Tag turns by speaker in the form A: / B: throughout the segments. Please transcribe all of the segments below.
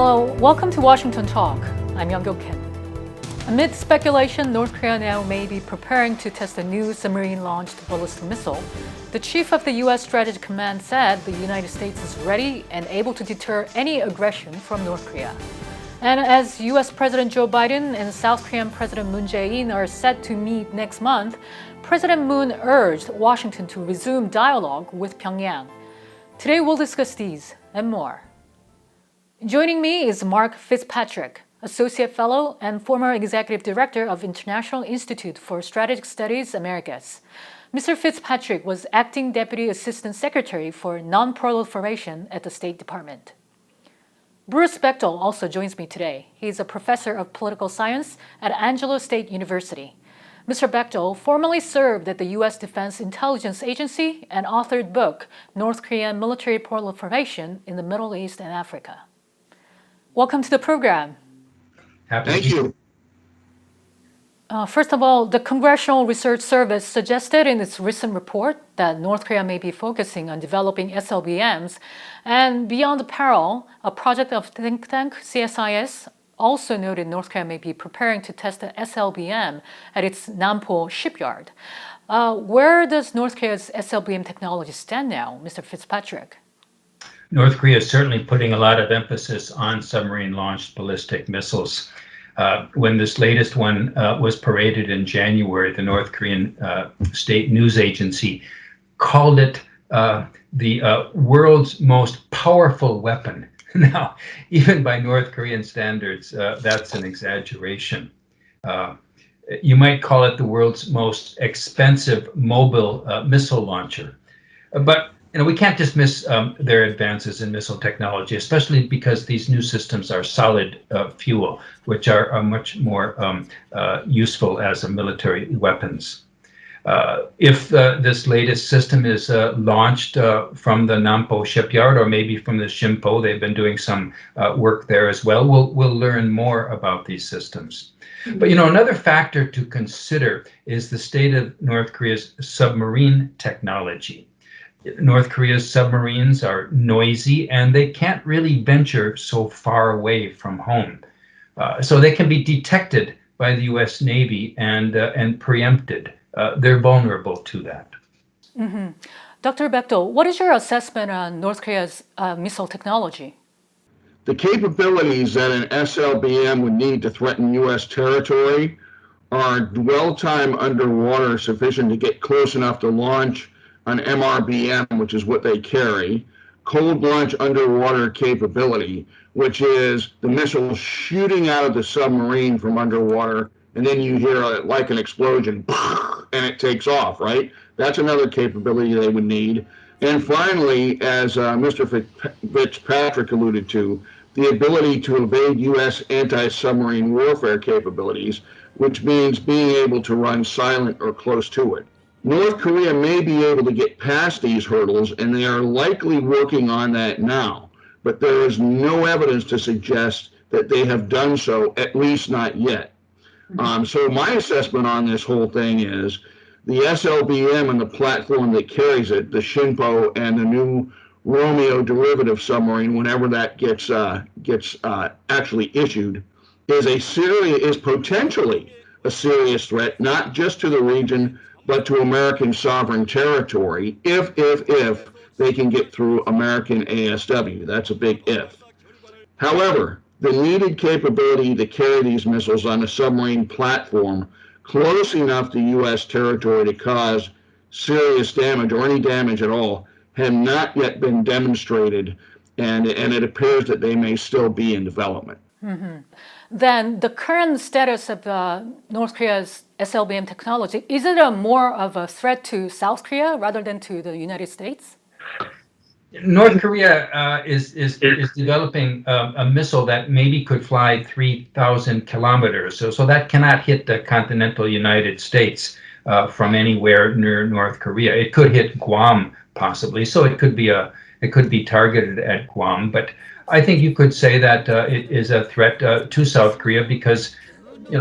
A: Welcome to Washington Talk. I'm Young-Gyo Kim. Amid speculation, North Korea now may be preparing to test a new submarine-launched ballistic missile. The chief of the U.S. Strategic Command said the United States is ready and able to deter any aggression from North Korea. And as U.S. President Joe Biden and South Korean President Moon Jae-in are set to meet next month, President Moon urged Washington to resume dialogue with Pyongyang. Today we'll discuss these and more. Joining me is Mark Fitzpatrick, Associate Fellow and former Executive Director of International Institute for Strategic Studies Americas. Mr. Fitzpatrick was Acting Deputy Assistant Secretary for Non-Proliferation at the State Department. Bruce Bechtol also joins me today. He's a professor of political science at Angelo State University. Mr. Bechtol formerly served at the U.S. Defense Intelligence Agency and authored book North Korean Military Proliferation in the Middle East and Africa. Welcome to the program.
B: Thank you.
A: First of all, the Congressional Research Service suggested in its recent report that North Korea may be focusing on developing SLBMs, and Beyond Apparel, a project of think tank CSIS, also noted North Korea may be preparing to test the SLBM at its Nampo shipyard. Where does North Korea's SLBM technology stand now, Mr. Fitzpatrick?
B: North Korea is certainly putting a lot of emphasis on submarine-launched ballistic missiles. When this latest one was paraded in January, the North Korean state news agency called it the world's most powerful weapon. Now, even by North Korean standards, that's an exaggeration. You might call it the world's most expensive mobile missile launcher. But we can't dismiss their advances in missile technology, especially because these new systems are solid fuel, which are much more useful as military weapons. If this latest system is launched from the Nampo shipyard, or maybe from the Shimpo, they've been doing some work there as well, we'll learn more about these systems. But another factor to consider is the state of North Korea's submarine technology. North Korea's submarines are noisy and they can't really venture so far away from home. So they can be detected by the US Navy and preempted. They're vulnerable to that.
A: Mm-hmm. Dr. Bechtol, what is your assessment on North Korea's missile technology?
C: The capabilities that an SLBM would need to threaten U.S. territory are dwell time underwater sufficient to get close enough to launch an MRBM, which is what they carry, cold launch underwater capability, which is the missile shooting out of the submarine from underwater, and then you hear like an explosion, and it takes off, right? That's another capability they would need. And finally, as Mr. Fitzpatrick alluded to, the ability to evade U.S. anti-submarine warfare capabilities, which means being able to run silent or close to it. North Korea may be able to get past these hurdles, and they are likely working on that now, but there is no evidence to suggest that they have done so, at least not yet. So my assessment on this whole thing is the SLBM and the platform that carries it, the Shinpo and the new Romeo derivative submarine, whenever that gets actually issued, is potentially a serious threat, not just to the region, but to American sovereign territory, if they can get through American ASW. That's a big if. However, the needed capability to carry these missiles on a submarine platform close enough to U.S. territory to cause serious damage or any damage at all have not yet been demonstrated, and it appears that they may still be in development.
A: Mm-hmm. Then the current status of North Korea's SLBM technology, is it more of a threat to South Korea rather than to the United States?
B: North Korea is developing a missile that maybe could fly 3,000 kilometers. So that cannot hit the continental United States from anywhere near North Korea. It could hit Guam possibly. So it could be targeted at Guam. But I think you could say that it is a threat to South Korea because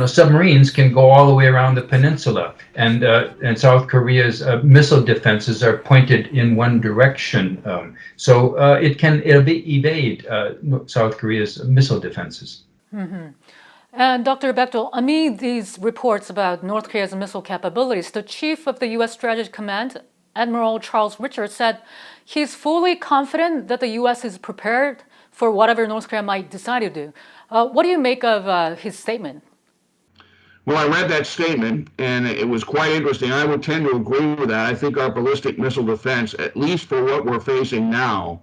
B: submarines can go all the way around the peninsula, and South Korea's missile defenses are pointed in one direction, so it'll evade South Korea's missile defenses.
A: Mm-hmm. And Dr. Bechtol, amid these reports about North Korea's missile capabilities, the chief of the U.S. Strategic Command, Admiral Charles Richards, said he's fully confident that the U.S. is prepared for whatever North Korea might decide to do. What do you make of his statement?
C: Well, I read that statement, and it was quite interesting. I would tend to agree with that. I think our ballistic missile defense, at least for what we're facing now,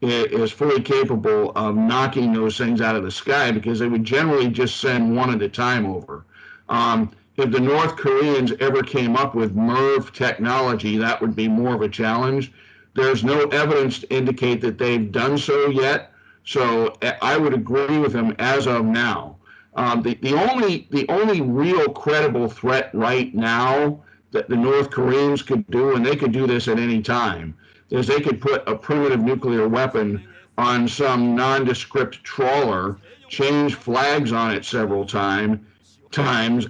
C: is fully capable of knocking those things out of the sky, because they would generally just send one at a time over. If the North Koreans ever came up with MIRV technology, that would be more of a challenge. There's no evidence to indicate that they've done so yet, so I would agree with them as of now. The only real credible threat right now that the North Koreans could do, and they could do this at any time, is they could put a primitive nuclear weapon on some nondescript trawler, change flags on it several times,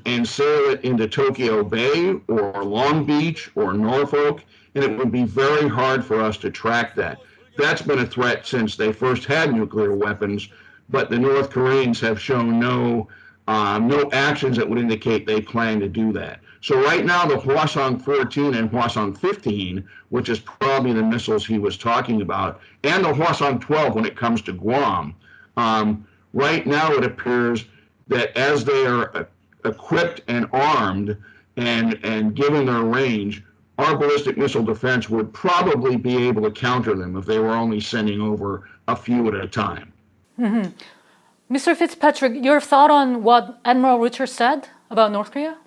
C: and sail it into Tokyo Bay or Long Beach or Norfolk, and it would be very hard for us to track that. That's been a threat since they first had nuclear weapons, but the North Koreans have shown no actions that would indicate they plan to do that. So right now, the Hwasong-14 and Hwasong-15, which is probably the missiles he was talking about, and the Hwasong-12 when it comes to Guam, right now it appears that as they are equipped and armed and given their range, our ballistic missile defense would probably be able to counter them if they were only sending over a few at a time.
A: Mm-hmm. Mr. Fitzpatrick, your thought on what Admiral Richards said about North Korea?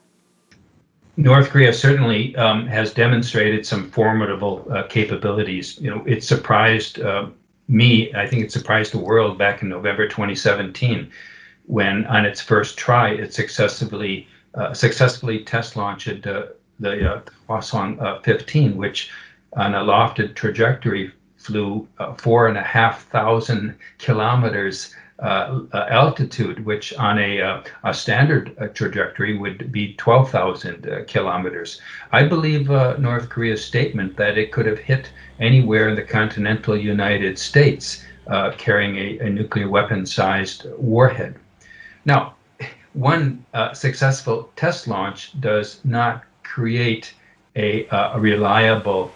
B: North Korea certainly has demonstrated some formidable capabilities. It surprised me. I think it surprised the world back in November 2017, when on its first try it successfully test launched the Hwasong-15, which on a lofted trajectory flew 4,500 kilometers altitude, which on a standard trajectory would be 12,000 kilometers. I believe North Korea's statement that it could have hit anywhere in the continental United States carrying a nuclear weapon-sized warhead. Now, one successful test launch does not create a reliable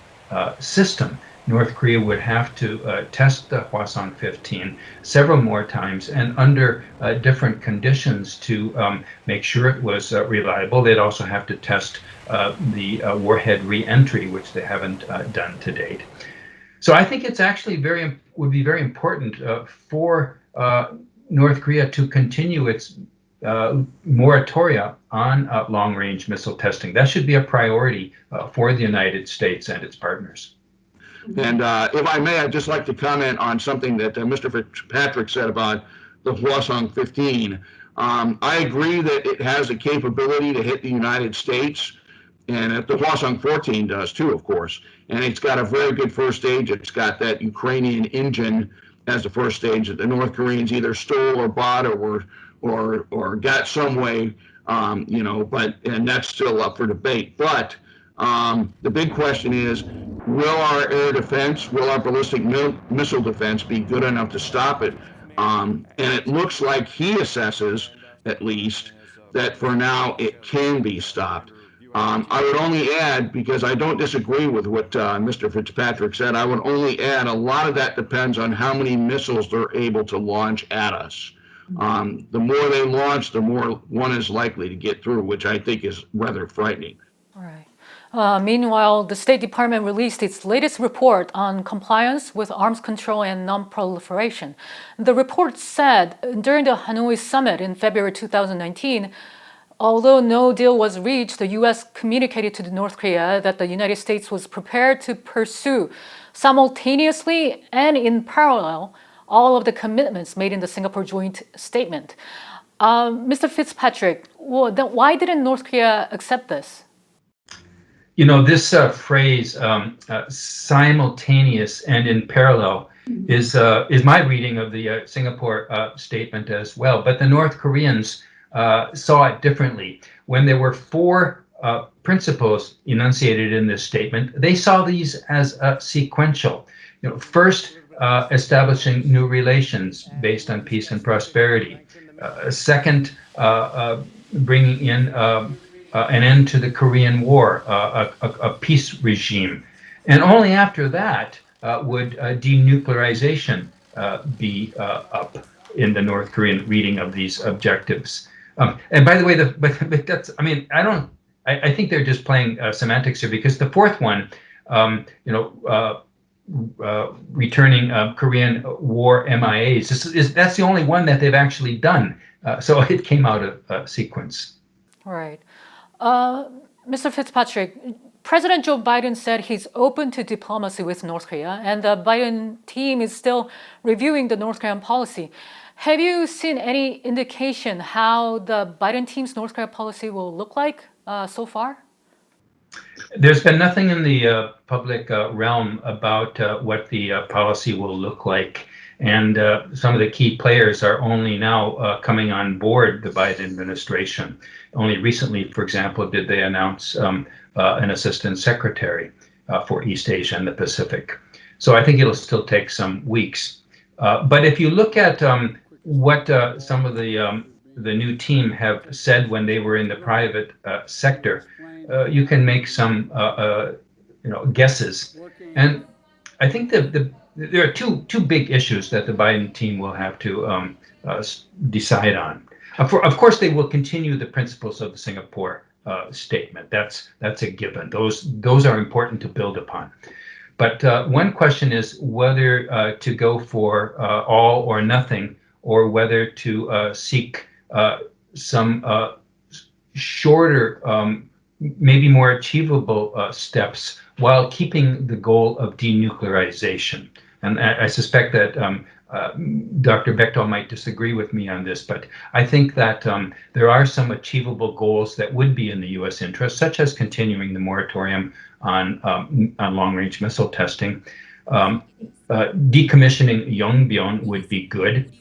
B: system. North Korea would have to test the Hwasong-15 several more times and under different conditions to make sure it was reliable. They'd also have to test the warhead re-entry, which they haven't done to date. So I think it's actually would be very important for North Korea to continue its moratoria on long-range missile testing. That should be a priority for the United States and its partners.
C: And if I may, I'd just like to comment on something that Mr. Fitzpatrick said about the Hwasong-15. I agree that it has the capability to hit the United States, and the Hwasong-14 does too, of course. And it's got a very good first stage. It's got that Ukrainian engine as the first stage that the North Koreans either stole or bought or got some way, and that's still up for debate. But the big question is, will our air defense, will our ballistic missile defense be good enough to stop it? And it looks like he assesses, at least, that for now it can be stopped. I would only add, because I don't disagree with what Mr. Fitzpatrick said, I would only add a lot of that depends on how many missiles they're able to launch at us. The more they launch, the more one is likely to get through, which I think is rather frightening.
A: All right. Meanwhile, the State Department released its latest report on compliance with arms control and non-proliferation. The report said during the Hanoi summit in February 2019, although no deal was reached, the U.S. communicated to North Korea that the United States was prepared to pursue simultaneously and in parallel all of the commitments made in the Singapore Joint Statement. Mr. Fitzpatrick, why didn't North Korea accept this?
B: This phrase, simultaneous and in parallel, is my reading of the Singapore statement as well. But the North Koreans saw it differently. When there were four principles enunciated in this statement, they saw these as sequential. First, establishing new relations based on peace and prosperity. Second, bringing in an end to the Korean War, a peace regime. And only after that would denuclearization be up in the North Korean reading of these objectives. And by the way, but that's, I think they're just playing semantics here, because the fourth one, returning Korean War MIAs, that's the only one that they've actually done. So it came out of sequence.
A: Right. Mr. Fitzpatrick, President Joe Biden said he's open to diplomacy with North Korea, and the Biden team is still reviewing the North Korean policy. Have you seen any indication how the Biden team's North Korea policy will look like so far?
B: There's been nothing in the public realm about what the policy will look like. And some of the key players are only now coming on board the Biden administration. Only recently, for example, did they announce an assistant secretary for East Asia and the Pacific. So I think it'll still take some weeks. But if you look at what some of the new team have said when they were in the private sector, you can make some guesses. And I think there are two big issues that the Biden team will have to decide on. Of course, they will continue the principles of the Singapore statement. That's a given. Those are important to build upon. But one question is whether to go for all or nothing, or whether to seek some shorter, maybe more achievable steps while keeping the goal of denuclearization. And I suspect that Dr. Bechtol might disagree with me on this, but I think that there are some achievable goals that would be in the U.S. interest, such as continuing the moratorium on long-range missile testing. Decommissioning Yongbyon would be good.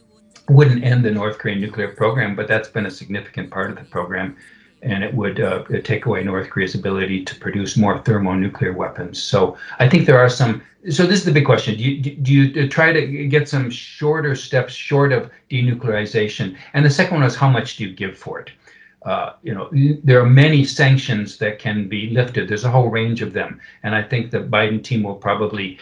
B: Wouldn't end the North Korean nuclear program, but that's been a significant part of the program. And it would take away North Korea's ability to produce more thermonuclear weapons. So I think there are some. So this is the big question: do you try to get some shorter steps short of denuclearization? And the second one is, how much do you give for it? There are many sanctions that can be lifted. There's a whole range of them, and I think the Biden team will probably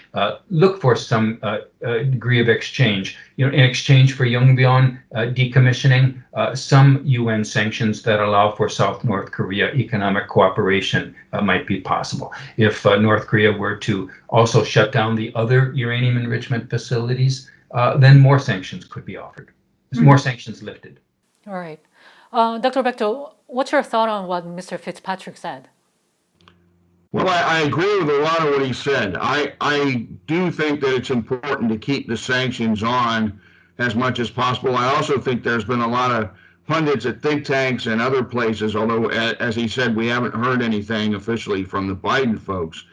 B: look for some degree of exchange. In exchange for Yongbyon decommissioning, some UN sanctions that allow for South North Korea economic cooperation might be possible. If North Korea were to also shut down the other uranium enrichment facilities, then more sanctions could be offered. More sanctions lifted.
A: All right. Dr. Bechtol, what's your thought on what Mr. Fitzpatrick said?
C: Well, I agree with a lot of what he said. I do think that it's important to keep the sanctions on as much as possible. I also think there's been a lot of pundits at think tanks and other places, although, as he said, we haven't heard anything officially from the Biden folks.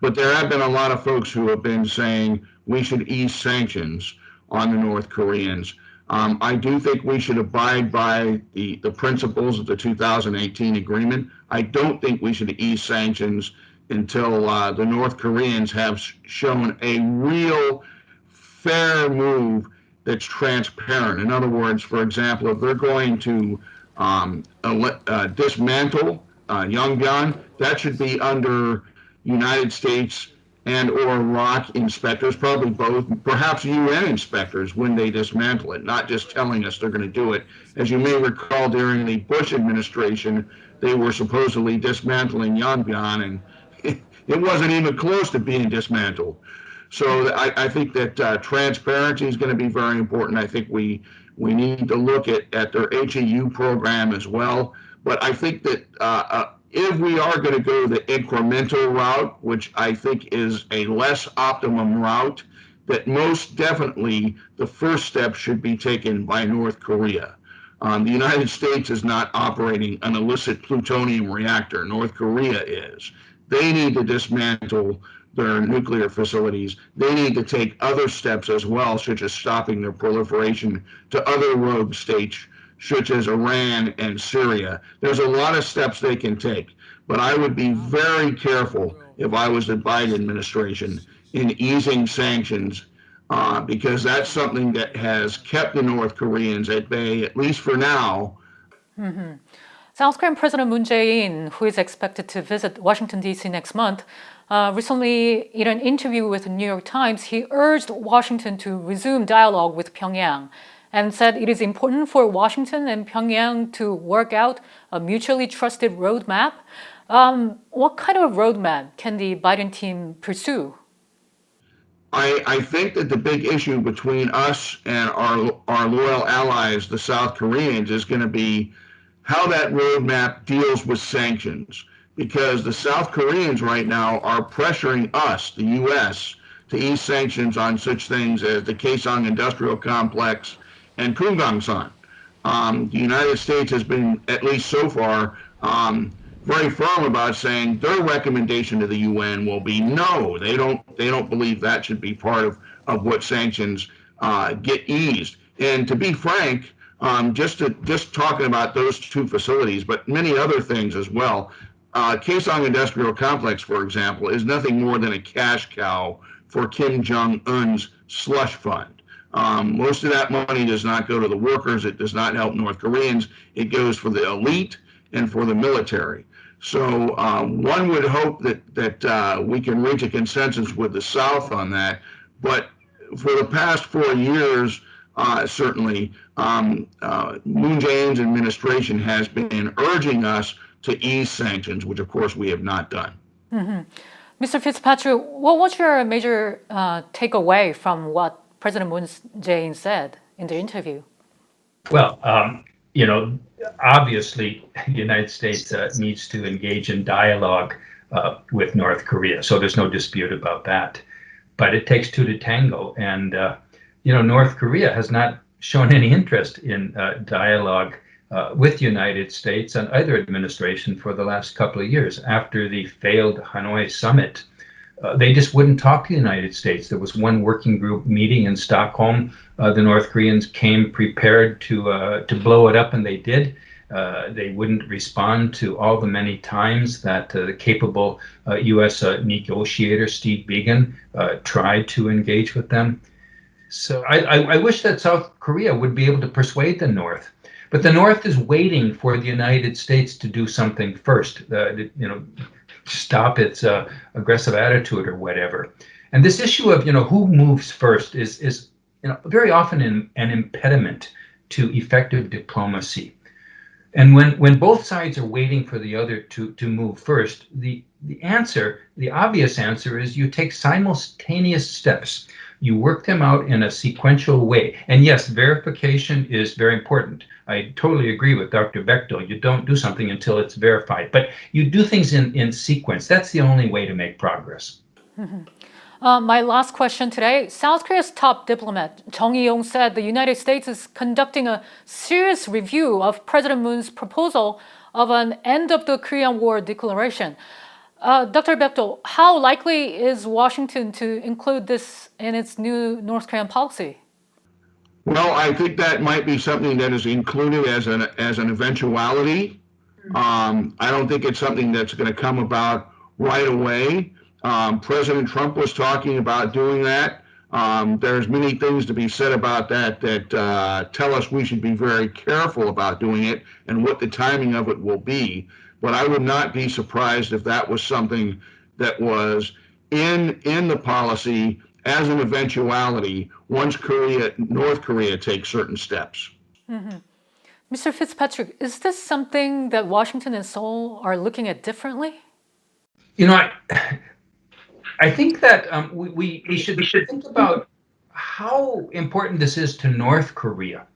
C: But there have been a lot of folks who have been saying we should ease sanctions on the North Koreans. I do think we should abide by the principles of the 2018 agreement. I don't think we should ease sanctions until the North Koreans have shown a real fair move that's transparent. In other words, for example, if they're going to dismantle Yongbyon, that should be under United States and or ROC inspectors, probably both, perhaps UN inspectors when they dismantle it, not just telling us they're going to do it. As you may recall, during the Bush administration, they were supposedly dismantling Yongbyon, and it wasn't even close to being dismantled. So I think that transparency is going to be very important. I think we need to look at their HEU program as well. But I think that if we are going to go the incremental route, which I think is a less optimum route, that most definitely the first step should be taken by North Korea. The United States is not operating an illicit plutonium reactor. North Korea is. They need to dismantle their nuclear facilities. They need to take other steps as well, such as stopping their proliferation to other rogue states such as Iran and Syria. There's a lot of steps they can take, but I would be very careful if I was the Biden administration in easing sanctions, because that's something that has kept the North Koreans at bay, at least for now.
A: South Korean President Moon Jae-in, who is expected to visit Washington, D.C. next month, recently, in an interview with the New York Times, he urged Washington to resume dialogue with Pyongyang and said it is important for Washington and Pyongyang to work out a mutually trusted roadmap. What kind of roadmap can the Biden team pursue?
C: I think that the big issue between us and our loyal allies, the South Koreans, is going to be how that roadmap deals with sanctions. Because the South Koreans right now are pressuring us, the U.S., to ease sanctions on such things as the Kaesong Industrial Complex and Kumgangsan. The United States has been, at least so far, very firm about saying their recommendation to the UN will be no. They don't believe that should be part of what sanctions get eased. And to be frank, just talking about those two facilities, but many other things as well. Kaesong Industrial Complex, for example, is nothing more than a cash cow for Kim Jong-un's slush fund. Most of that money does not go to the workers. It does not help North Koreans. It goes for the elite and for the military. So one would hope that we can reach a consensus with the South on that. But for the past 4 years, certainly, Moon Jae-in's administration has been urging us to ease sanctions, which of course we have not done.
A: Mr. Fitzpatrick, what was your major takeaway from what President Moon Jae-in said in the interview?
B: Well, obviously, the United States needs to engage in dialogue with North Korea. So there's no dispute about that. But it takes two to tango. And, North Korea has not shown any interest in dialogue with the United States and either administration for the last couple of years. After the failed Hanoi summit, they just wouldn't talk to the United States. There was one working group meeting in Stockholm. The North Koreans came prepared to blow it up, and they did. They wouldn't respond to all the many times that the capable U.S. Negotiator, Steve Biegun, tried to engage with them. So I wish that South Korea would be able to persuade the North. But the North is waiting for the United States to do something first, stop its aggressive attitude or whatever. And this issue of, who moves first is very often an impediment to effective diplomacy. And when both sides are waiting for the other to move first, the obvious answer is you take simultaneous steps. You work them out in a sequential way. And yes, verification is very important. I totally agree with Dr. Bechtol. You don't do something until it's verified, but you do things in sequence. That's the only way to make progress.
A: My last question today. South Korea's top diplomat, Jung Eui-yong, said the United States is conducting a serious review of President Moon's proposal of an end of the Korean War declaration. Dr. Bechtol, how likely is Washington to include this in its new North Korean policy?
C: Well, I think that might be something that is included as an eventuality. I don't think it's something that's going to come about right away. President Trump was talking about doing that. There's many things to be said about that tell us we should be very careful about doing it and what the timing of it will be. But I would not be surprised if that was something that was in the policy as an eventuality once North Korea takes certain steps.
A: Mr. Fitzpatrick, is this something that Washington and Seoul are looking at differently?
B: I think that we should think about how important this is to North Korea.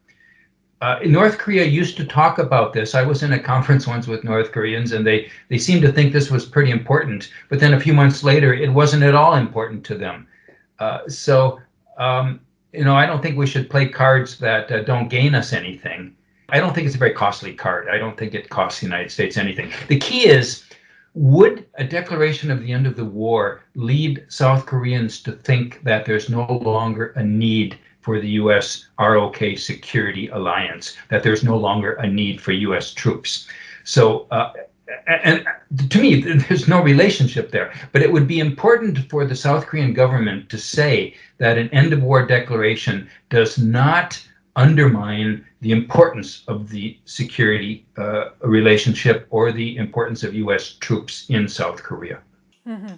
B: North Korea used to talk about this. I was in a conference once with North Koreans, and they seemed to think this was pretty important. But then a few months later, it wasn't at all important to them. So I don't think we should play cards that don't gain us anything. I don't think it's a very costly card. I don't think it costs the United States anything. The key is, would a declaration of the end of the war lead South Koreans to think that there's no longer a need for the U.S. ROK security alliance, that there's no longer a need for U.S. troops. So, and to me, there's no relationship there, but it would be important for the South Korean government to say that an end of war declaration does not undermine the importance of the security relationship or the importance of U.S. troops in South Korea.
A: Mm-hmm.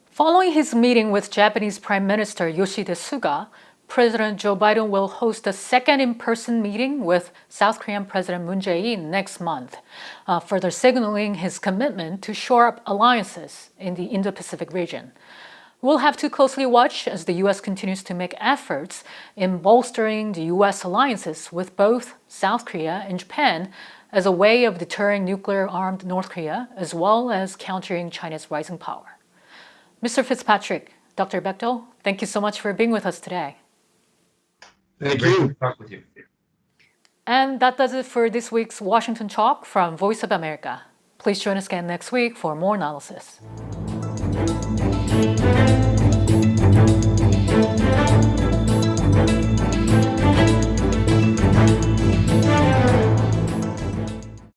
A: Following his meeting with Japanese Prime Minister Yoshihide Suga, President Joe Biden will host a second in-person meeting with South Korean President Moon Jae-in next month, further signaling his commitment to shore up alliances in the Indo-Pacific region. We'll have to closely watch as the U.S. continues to make efforts in bolstering the U.S. alliances with both South Korea and Japan as a way of deterring nuclear-armed North Korea, as well as countering China's rising power. Mr. Fitzpatrick, Dr. Bechtol, thank you so much for being with us today.
C: Thank
B: Great
C: you.
B: to talk with you.
A: And that does it for this week's Washington Talk from Voice of America. Please join us again next week for more analysis.